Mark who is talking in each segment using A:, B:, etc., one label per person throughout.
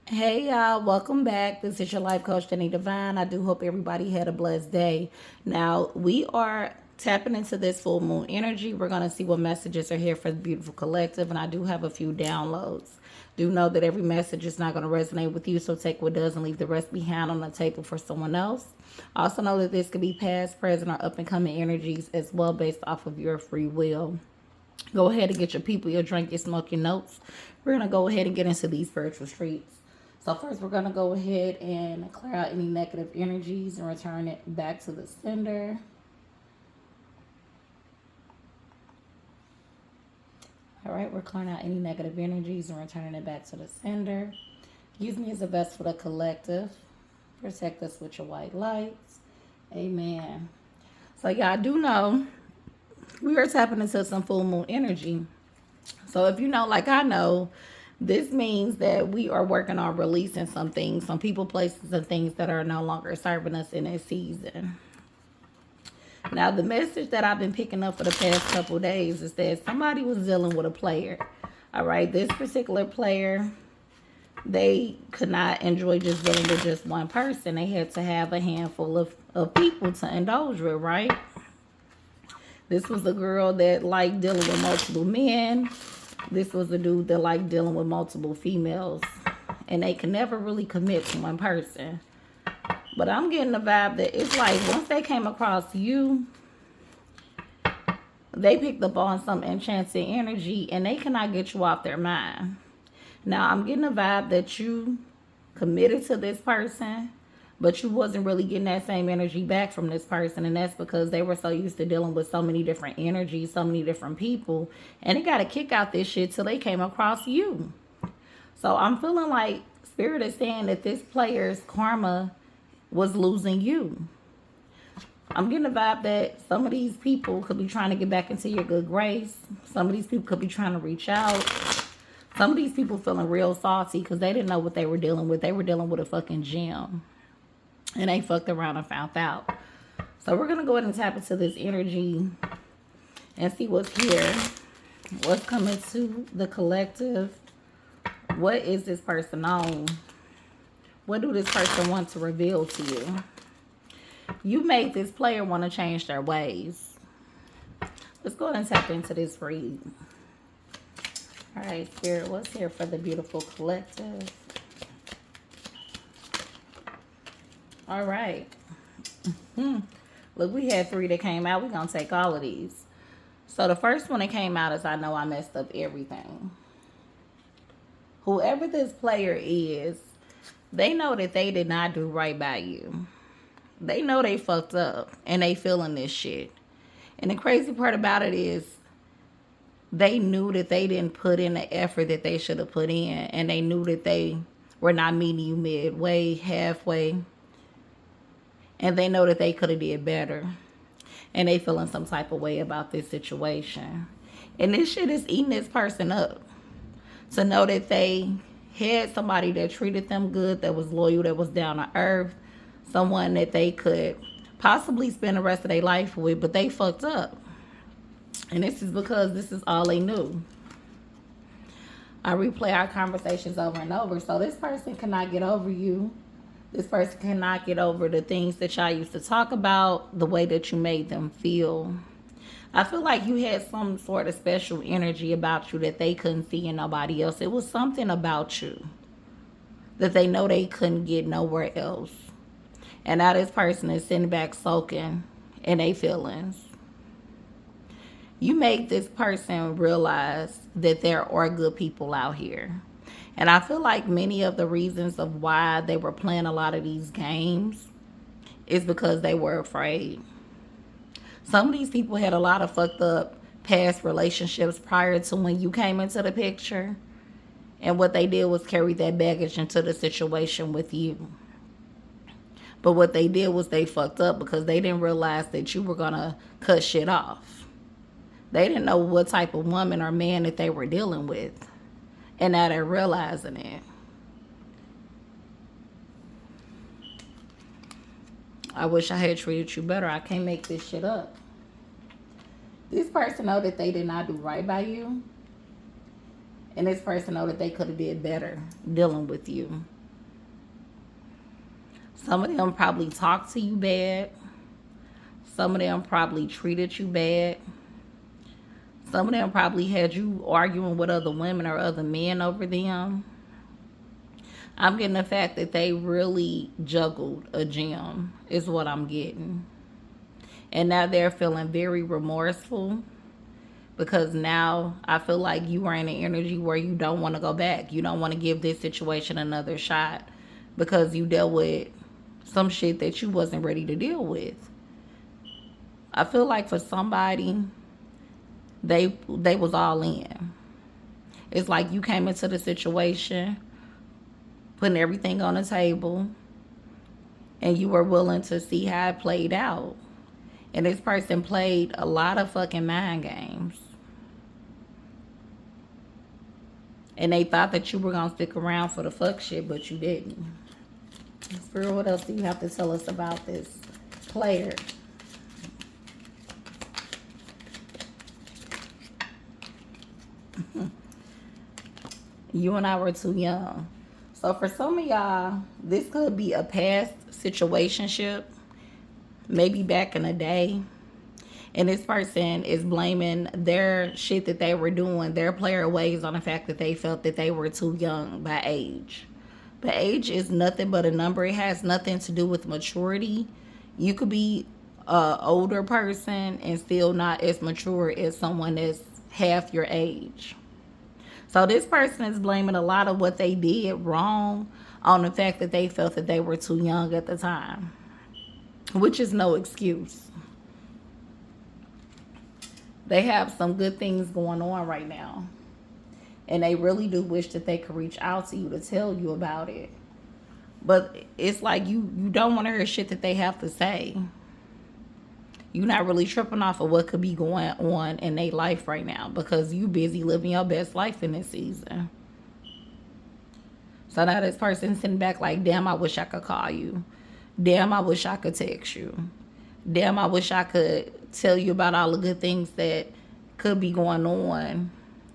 A: Hey y'all, welcome back. This is your life coach, Jenny Divine. I do hope everybody had a blessed day. Now, we are tapping into this full moon energy. We're going to see what messages are here for the beautiful collective, and I do have a few downloads. Do know that every message is not going to resonate with you, so take what does and leave the rest behind on the table for someone else. Also know that this could be past, present, or up and coming energies as well based off of your free will. Go ahead and get your people, your drink, your smoke, your notes. We're going to go ahead and get into these spiritual streets. So first, we're going to go ahead and clear out any negative energies and return it back to the sender. All right, we're clearing out any negative energies and returning it back to the sender. Use me as a vessel for the collective. Protect us with your white lights. Amen. So yeah, I do know we are tapping into some full moon energy. So if you know, like I know, this means that we are working on releasing some things, some people, places, and things that are no longer serving us in this season. Now, the message that I've been picking up for the past couple of days is that somebody was dealing with a player. All right, this particular player, they could not enjoy just dealing with just one person. They had to have a handful of people to indulge with, right? This was a girl that liked dealing with multiple men. This was a dude that liked dealing with multiple females. And they can never really commit to one person. But I'm getting the vibe that it's like once they came across you, they picked up on some enchanted energy and they cannot get you off their mind. Now, I'm getting a vibe that you committed to this person, but you wasn't really getting that same energy back from this person. And that's because they were so used to dealing with so many different energies, so many different people. And they got to kick out this shit till they came across you. So I'm feeling like Spirit is saying that this player's karma was losing you. I'm getting a vibe that some of these people could be trying to get back into your good grace. Some of these people could be trying to reach out. Some of these people feeling real salty because they didn't know what they were dealing with. They were dealing with a fucking gem. And they fucked around and found out. So we're going to go ahead and tap into this energy and see what's here. What's coming to the collective. What is this person on? What do this person want to reveal to you? You made this player want to change their ways. Let's go ahead and tap into this read. All right, Spirit, what's here for the beautiful collective? All right. Look, we had 3 that came out. We're going to take all of these. So the first one that came out is I know I messed up everything. Whoever this player is, they know that they did not do right by you. They know they fucked up and they feeling this shit. And the crazy part about it is they knew that they didn't put in the effort that they should have put in. And they knew that they were not meeting you midway, halfway. And they know that they could have did better. And they feeling some type of way about this situation. And this shit is eating this person up. To know that they had somebody that treated them good, that was loyal, that was down to earth. Someone that they could possibly spend the rest of their life with, but they fucked up. And this is because this is all they knew. I replay our conversations over and over. So this person cannot get over you. This person cannot get over the things that y'all used to talk about, the way that you made them feel. I feel like you had some sort of special energy about you that they couldn't see in nobody else. It was something about you that they know they couldn't get nowhere else. And now this person is sitting back soaking in their feelings. You made this person realize that there are good people out here. And I feel like many of the reasons of why they were playing a lot of these games is because they were afraid. Some of these people had a lot of fucked up past relationships prior to when you came into the picture. And what they did was carry that baggage into the situation with you. But what they did was they fucked up because they didn't realize that you were going to cut shit off. They didn't know what type of woman or man that they were dealing with. And now they're realizing it. I wish I had treated you better. I can't make this shit up. This person know that they did not do right by you. And this person know that they could have did better dealing with you. Some of them probably talked to you bad. Some of them probably treated you bad. Some of them probably had you arguing with other women or other men over them. I'm getting the fact that they really juggled a gem is what I'm getting. And now they're feeling very remorseful because now I feel like you are in an energy where you don't want to go back. You don't want to give this situation another shot because you dealt with some shit that you wasn't ready to deal with. I feel like for somebody, they was all in. It's like you came into the situation, putting everything on the table, and you were willing to see how it played out. And this person played a lot of fucking mind games. And they thought that you were going to stick around for the fuck shit, but you didn't. Spirit, what else do you have to tell us about this player? You and I were too young. So for some of y'all, this could be a past situationship, maybe back in the day. And this person is blaming their shit that they were doing, their player ways, on the fact that they felt that they were too young by age. But age is nothing but a number. It has nothing to do with maturity. You could be an older person and still not as mature as someone that's half your age. So this person is blaming a lot of what they did wrong on the fact that they felt that they were too young at the time, which is no excuse. They have some good things going on right now, and they really do wish that they could reach out to you to tell you about it. But it's like you don't want to hear shit that they have to say. You're not really tripping off of what could be going on in their life right now because you busy living your best life in this season. So now this person's sitting back like, damn, I wish I could call you. Damn, I wish I could text you. Damn, I wish I could tell you about all the good things that could be going on.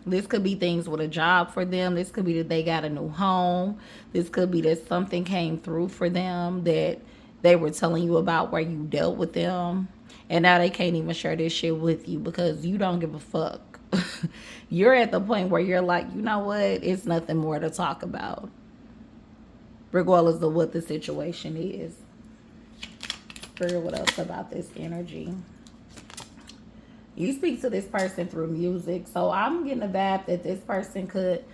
A: This could be things with a job for them. This could be that they got a new home. This could be that something came through for them that they were telling you about where you dealt with them. And now they can't even share this shit with you because you don't give a fuck. You're at the point where you're like, you know what? It's nothing more to talk about, regardless of what the situation is. Spirit, what else about this energy? You speak to this person through music. So I'm getting a vibe that this person could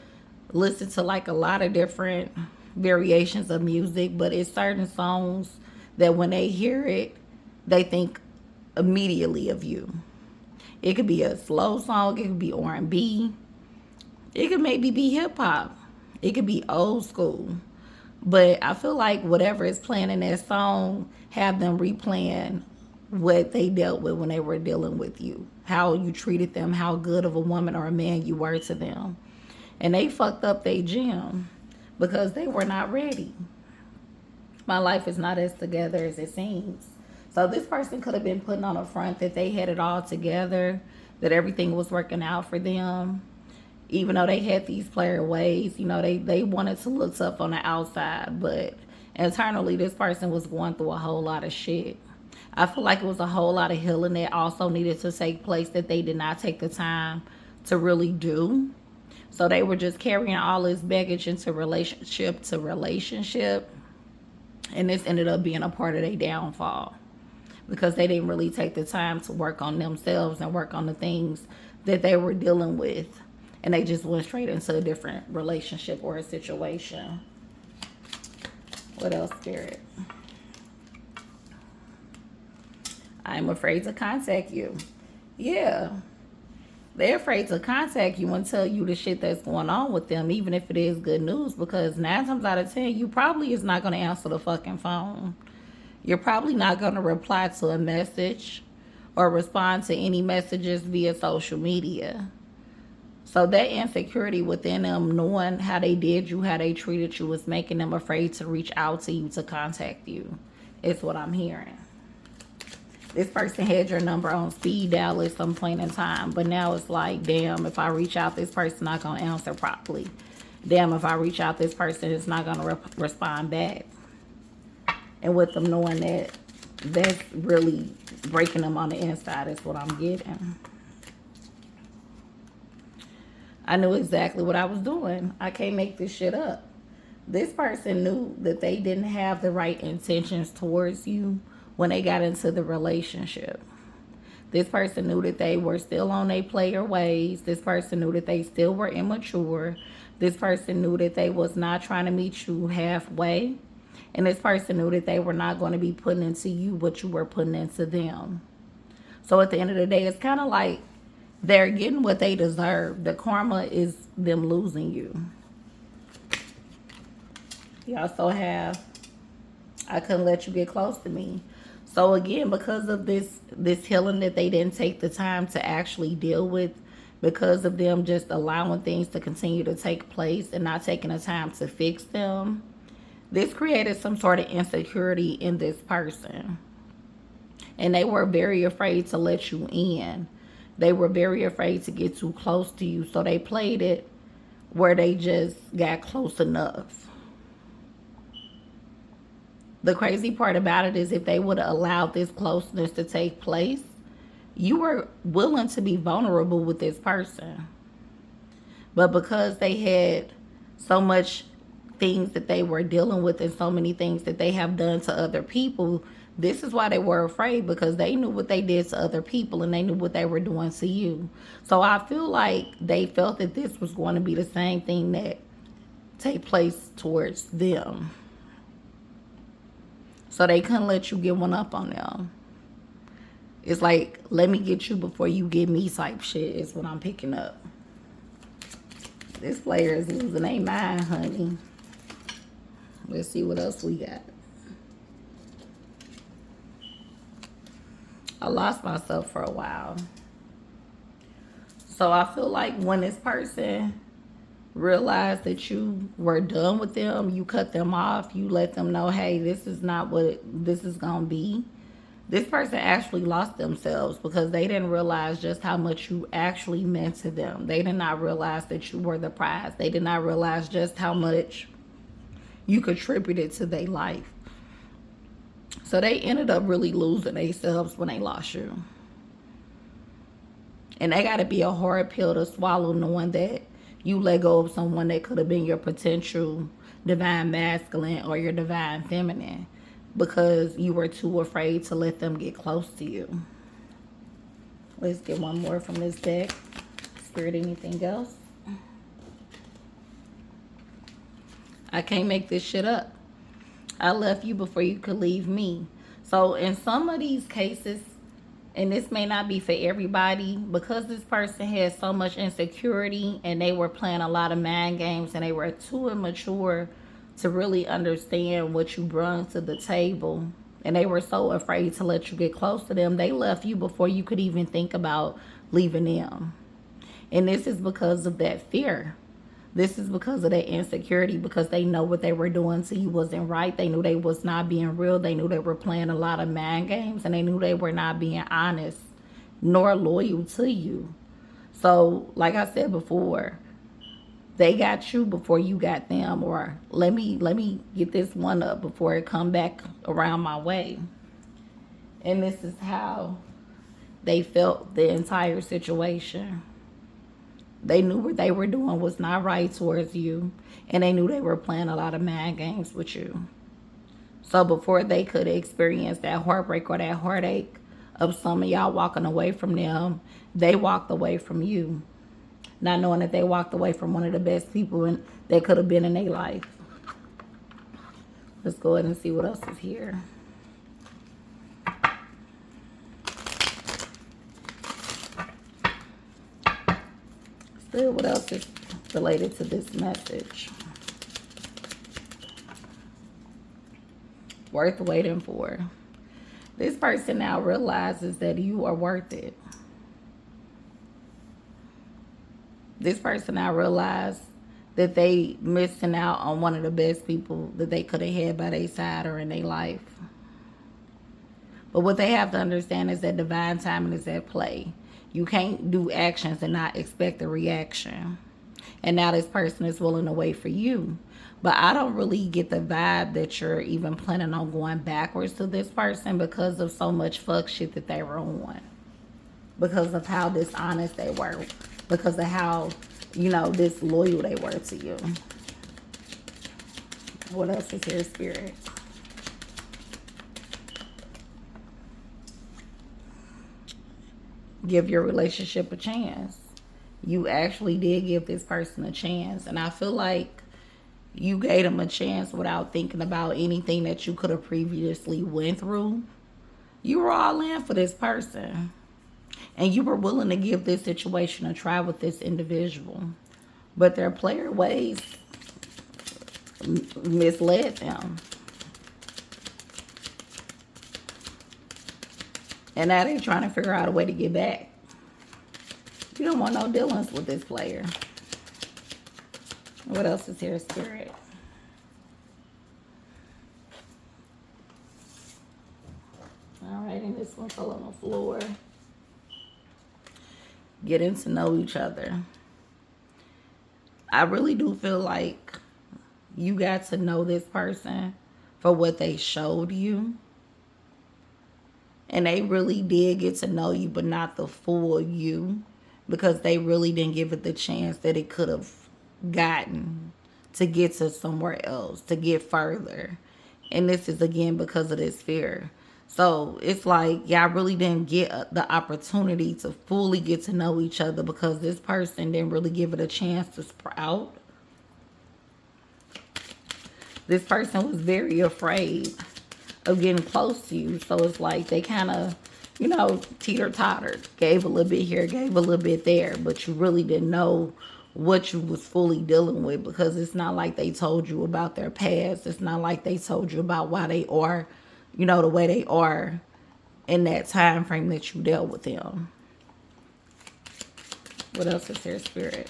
A: listen to like a lot of different variations of music, but it's certain songs that when they hear it, they think immediately of you. It could be a slow song, it could be R&B, it could maybe be hip hop, it could be old school. But I feel like whatever is playing in that song, have them replaying what they dealt with when they were dealing with you, how you treated them, how good of a woman or a man you were to them. And they fucked up their gym because they were not ready. My life is not as together as it seems. So this person could have been putting on a front that they had it all together, that everything was working out for them. Even though they had these player ways, you know, they wanted to look tough on the outside, but internally this person was going through a whole lot of shit. I feel like it was a whole lot of healing that also needed to take place that they did not take the time to really do. So they were just carrying all this baggage into relationship to relationship. And this ended up being a part of their downfall because they didn't really take the time to work on themselves and work on the things that they were dealing with. And they just went straight into a different relationship or a situation. What else, Spirit? I'm afraid to contact you. Yeah. They're afraid to contact you and tell you the shit that's going on with them, even if it is good news, because 9 times out of 10, you probably is not going to answer the fucking phone. You're probably not going to reply to a message or respond to any messages via social media. So that insecurity within them, knowing how they did you, how they treated you, was making them afraid to reach out to you, to contact you. Is what I'm hearing. This person had your number on speed dial at some point in time, but now it's like, damn, if I reach out, this person not gonna answer properly. Damn, if I reach out, this person is not gonna respond back. And with them knowing that, that's really breaking them on the inside is what I'm getting. I knew exactly what I was doing. I can't make this shit up. This person knew that they didn't have the right intentions towards you when they got into the relationship. This person knew that they were still on their player ways. This person knew that they still were immature. This person knew that they was not trying to meet you halfway. And this person knew that they were not going to be putting into you what you were putting into them. So at the end of the day, it's kind of like they're getting what they deserve. The karma is them losing you. You also have, I couldn't let you get close to me. So again, because of this healing that they didn't take the time to actually deal with, because of them just allowing things to continue to take place and not taking the time to fix them, this created some sort of insecurity in this person. And they were very afraid to let you in. They were very afraid to get too close to you. So they played it where they just got close enough. The crazy part about it is if they would have allowed this closeness to take place, you were willing to be vulnerable with this person. But because they had so much things that they were dealing with and so many things that they have done to other people, this is why they were afraid, because they knew what they did to other people and they knew what they were doing to you. So I feel like they felt that this was going to be the same thing that take place towards them. So they couldn't let you get one up on them. It's like, let me get you before you get me type shit is what I'm picking up. This player is losing their mind, honey. Let's see what else we got. I lost myself for a while. So I feel like when this person realized that you were done with them, you cut them off, you let them know, hey, this is not what this is gonna be. This person actually lost themselves because they didn't realize just how much you actually meant to them. They did not realize that you were the prize. They did not realize just how much you contributed to their life. So they ended up really losing themselves when they lost you. And they gotta be a hard pill to swallow, knowing that you let go of someone that could have been your potential divine masculine or your divine feminine because you were too afraid to let them get close to you. Let's get one more from this deck. Spirit, anything else? I can't make this shit up. I left you before you could leave me. So in some of these cases, and this may not be for everybody, because this person had so much insecurity and they were playing a lot of mind games and they were too immature to really understand what you brought to the table, and they were so afraid to let you get close to them, they left you before you could even think about leaving them. And this is because of that fear. This is because of that insecurity, because they know what they were doing to you wasn't right. They knew they was not being real. They knew they were playing a lot of mind games, and they knew they were not being honest nor loyal to you. So, like I said before, they got you before you got them, or let me get this one up before it come back around my way. And this is how they felt the entire situation. They knew what they were doing was not right towards you, and they knew they were playing a lot of mind games with you. So before they could experience that heartbreak or that heartache of some of y'all walking away from them, they walked away from you, not knowing that they walked away from one of the best people that could have been in their life. Let's go ahead and see what else is here. What else is related to this message? Worth waiting for. This person now realizes that you are worth it. This person now realizes that they missing out on one of the best people that they could have had by their side or in their life. But what they have to understand is that divine timing is at play. You can't do actions and not expect a reaction. And now this person is willing to wait for you. But I don't really get the vibe that you're even planning on going backwards to this person because of so much fuck shit that they were on. Because of how dishonest they were. Because of how, disloyal they were to you. What else is here, Spirit? Give your relationship a chance. You actually did give this person a chance. And I feel like you gave them a chance without thinking about anything that you could have previously went through. You were all in for this person. And you were willing to give this situation a try with this individual. But their player ways misled them. And now they're trying to figure out a way to get back. You don't want no dealings with this player. What else is here, Spirit? All right, and this one fell on the floor. Getting to know each other. I really do feel like you got to know this person for what they showed you. And they really did get to know you, but not the full you. Because they really didn't give it the chance that it could have gotten to get to somewhere else, to get further. And this is, again, because of this fear. So it's like y'all really didn't get the opportunity to fully get to know each other because this person didn't really give it a chance to sprout. This person was very afraid of getting close to you. So it's like they kind of, teeter-tottered. Gave a little bit here, gave a little bit there. But you really didn't know what you was fully dealing with because it's not like they told you about their past. It's not like they told you about why they are, the way they are in that time frame that you dealt with them. What else is here, Spirit?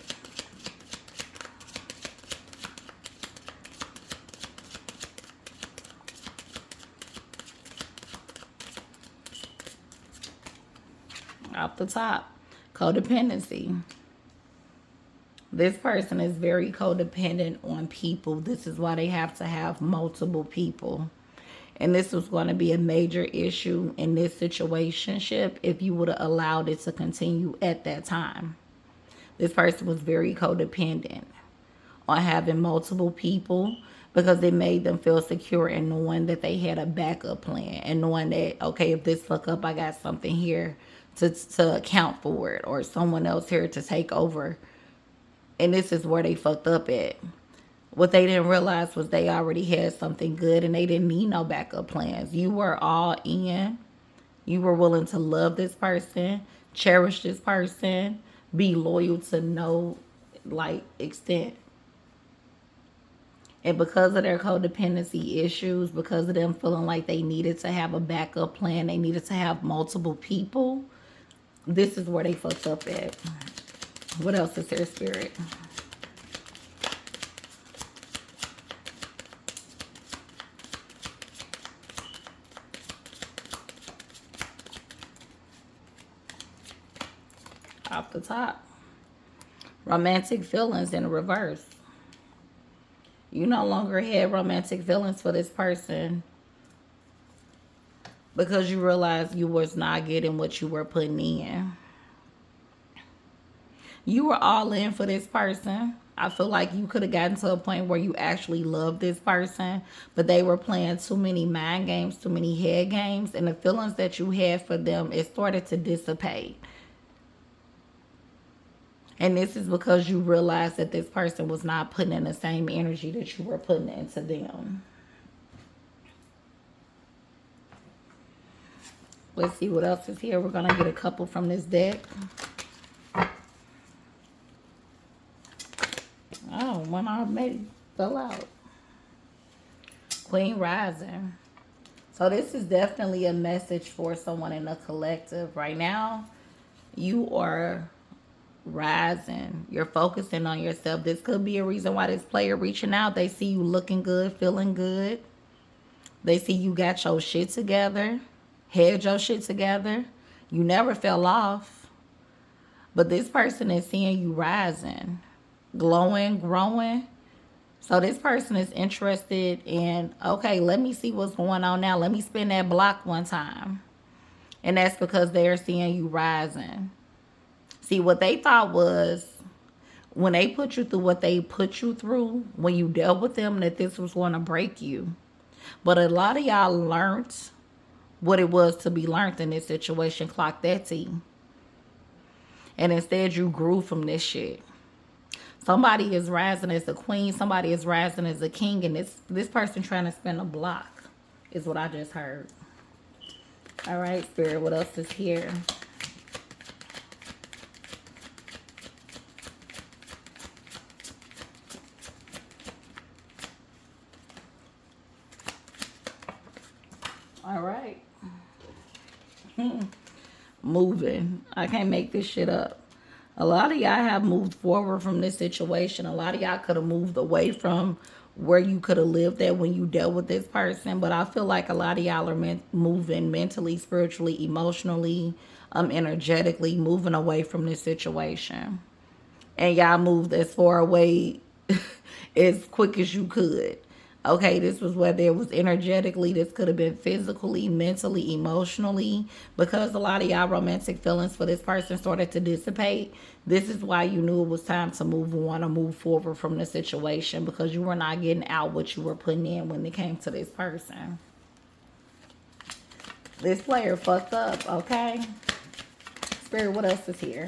A: Off the top, codependency. This person is very codependent on people. This is why they have to have multiple people. And this was going to be a major issue in this situationship if you would have allowed it to continue at that time. This person was very codependent on having multiple people because it made them feel secure in knowing that they had a backup plan and knowing that, okay, if this fuck up, I got something here to account for it or someone else here to take over. And this is where they fucked up at. What they didn't realize was they already had something good and they didn't need no backup plans. You were all in. You were willing to love this person, cherish this person, be loyal to no extent. And because of their codependency issues, because of them feeling like they needed to have a backup plan, they needed to have multiple people, this is where they fucked up at. What else is there, Spirit? Off the top. Romantic feelings in reverse. You no longer had romantic feelings for this person because you realized you was not getting what you were putting in. You were all in for this person. I feel like you could have gotten to a point where you actually loved this person, but they were playing too many mind games, too many head games, and the feelings that you had for them, it started to dissipate. And this is because you realized that this person was not putting in the same energy that you were putting into them. Let's see what else is here. We're going to get a couple from this deck. Oh, one already fell out. Queen Rising. So this is definitely a message for someone in the collective. Right now, you are rising. You're focusing on yourself. This could be a reason why this player reaching out. They see you looking good, feeling good. They see you got your shit together. had your shit together. You never fell off. But this person is seeing you rising, glowing, growing. So this person is interested in, okay, let me see what's going on now. Let me spin that block one time. And that's because they're seeing you rising. See, what they thought was when they put you through what they put you through, when you dealt with them, that this was going to break you. But a lot of y'all learned what it was to be learned in this situation. Clock that T. And instead you grew from this shit. Somebody is rising as a queen. Somebody is rising as a king. And this person trying to spin a block is what I just heard. All right, Spirit, what else is here? All right. Moving. I can't make this shit up. A lot of y'all have moved forward from this situation. A lot of y'all could have moved away from where you could have lived at when you dealt with this person. But I feel like a lot of y'all are moving mentally, spiritually, emotionally, energetically, moving away from this situation. And y'all moved as far away as quick as you could. Okay, this was whether it was energetically, this could have been physically, mentally, emotionally, because a lot of y'all romantic feelings for this person started to dissipate. This is why you knew it was time to move on or move forward from the situation, because you were not getting out what you were putting in when it came to this person. This player fucked up, okay? Spirit, what else is here?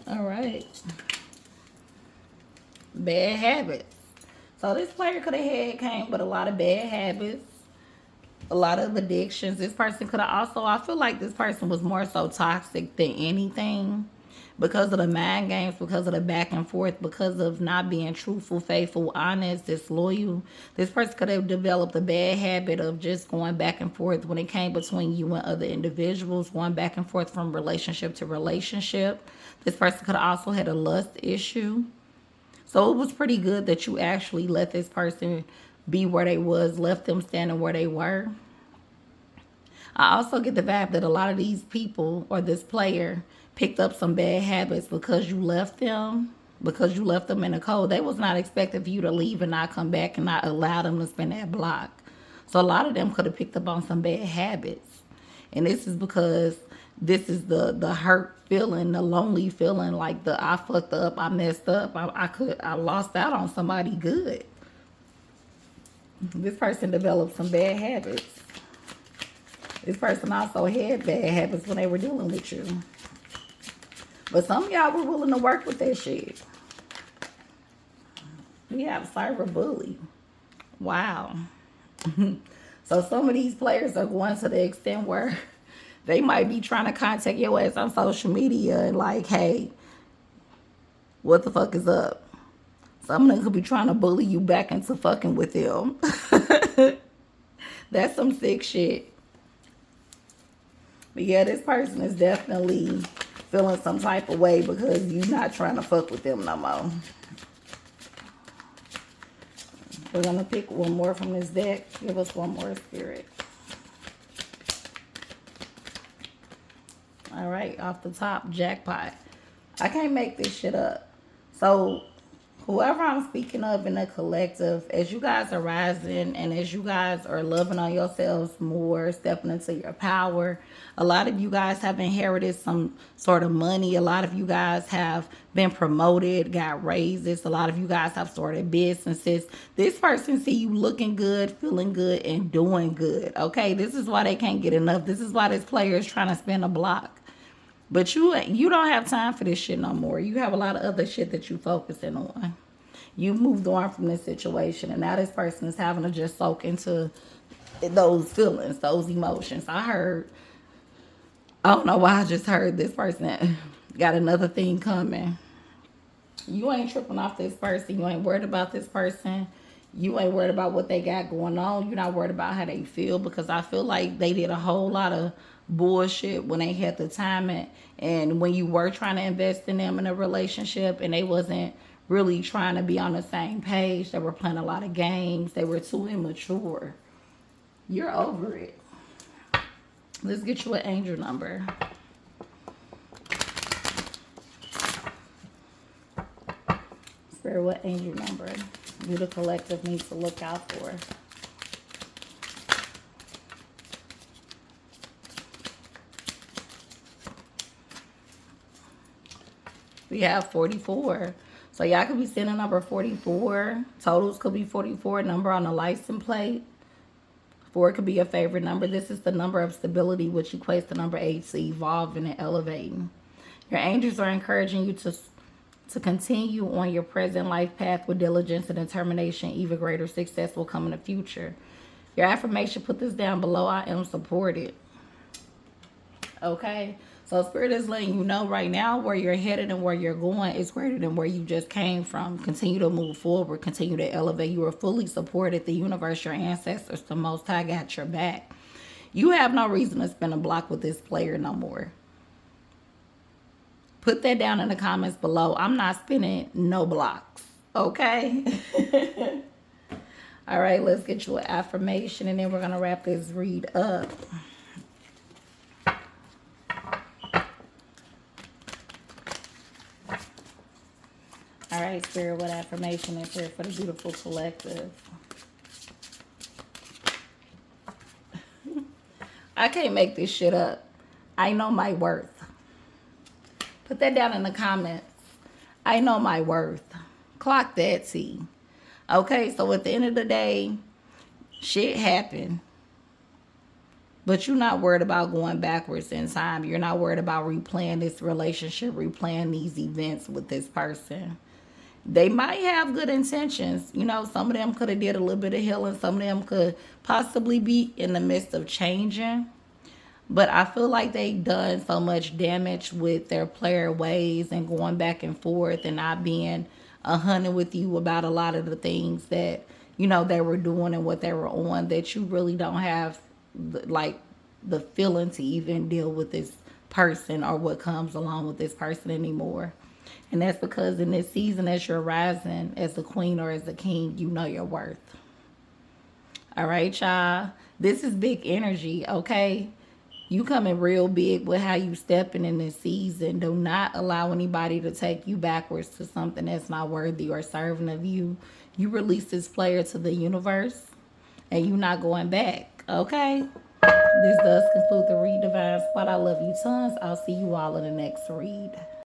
A: All right. Bad habits. So this player could have came with a lot of bad habits, a lot of addictions. This person could have also, I feel like this person was more so toxic than anything because of the mind games, because of the back and forth, because of not being truthful, faithful, honest, disloyal. This person could have developed a bad habit of just going back and forth when it came between you and other individuals, going back and forth from relationship to relationship. This person could have also had a lust issue. So it was pretty good that you actually let this person be where they was, left them standing where they were. I also get the vibe that a lot of these people or this player picked up some bad habits because you left them, in the cold. They was not expecting for you to leave and not come back and not allow them to spin that block. So a lot of them could have picked up on some bad habits. And this is because this is the hurt feeling, the lonely feeling, like the I fucked up, I messed up, I lost out on somebody good. This person developed some bad habits. This person also had bad habits when they were dealing with you. But some of y'all were willing to work with that shit. We have cyber bully. Wow. So some of these players are going to the extent where they might be trying to contact your ass on social media and like, hey, what the fuck is up? Some of them could be trying to bully you back into fucking with them. That's some sick shit. But yeah, this person is definitely feeling some type of way because you're not trying to fuck with them no more. We're going to pick one more from this deck. Give us one more, Spirit. All right, off the top, jackpot. I can't make this shit up. So whoever I'm speaking of in the collective, as you guys are rising and as you guys are loving on yourselves more, stepping into your power, a lot of you guys have inherited some sort of money. A lot of you guys have been promoted, got raises. A lot of you guys have started businesses. This person see you looking good, feeling good, and doing good. Okay, this is why they can't get enough. This is why this player is trying to spin a block. But you don't have time for this shit no more. You have a lot of other shit that you focusing on. You moved on from this situation, and now this person is having to just soak into those feelings, those emotions. I don't know why I just heard this person got another thing coming. You ain't tripping off this person. You ain't worried about this person. You ain't worried about what they got going on. You're not worried about how they feel, because I feel like they did a whole lot of bullshit when they had the time and when you were trying to invest in them in a relationship and they wasn't really trying to be on the same page. They were playing a lot of games. They were too immature. You're over it. Let's get you an angel number. Spirit, what angel number you, the collective, needs to look out for? We have 44. So y'all could be sending number 44. Totals could be 44. Number on the license plate. 4 could be a favorite number. This is the number of stability, which equates to number 8, to evolving and elevating. Your angels are encouraging you to continue on your present life path with diligence and determination. Even greater success will come in the future. Your affirmation, put this down below: I am supported. Okay? So Spirit is letting you know right now where you're headed and where you're going is greater than where you just came from. Continue to move forward. Continue to elevate. You are fully supported. The universe, your ancestors, the Most High got your back. You have no reason to spin a block with this player no more. Put that down in the comments below. I'm not spinning no blocks. Okay? All right, let's get you an affirmation, and then we're going to wrap this read up. All right, Spirit, what affirmation is here for the beautiful collective? I can't make this shit up. I know my worth. Put that down in the comments. I know my worth. Clock that T. Okay, so at the end of the day, shit happened. But you're not worried about going backwards in time. You're not worried about replaying this relationship, replaying these events with this person. They might have good intentions. You know, some of them could have did a little bit of healing. Some of them could possibly be in the midst of changing. But I feel like they've done so much damage with their player ways and going back and forth and not being 100 with you about a lot of the things that, you know, they were doing and what they were on, that you really don't have, like, the feeling to even deal with this person or what comes along with this person anymore. And that's because in this season, as you're rising as a queen or as a king, you know your worth. All right, y'all. This is big energy, okay? You coming real big with how you stepping in this season. Do not allow anybody to take you backwards to something that's not worthy or serving of you. You release this player to the universe, and you're not going back, okay? This does conclude the read, Divine Squad. I love you tons. I'll see you all in the next read.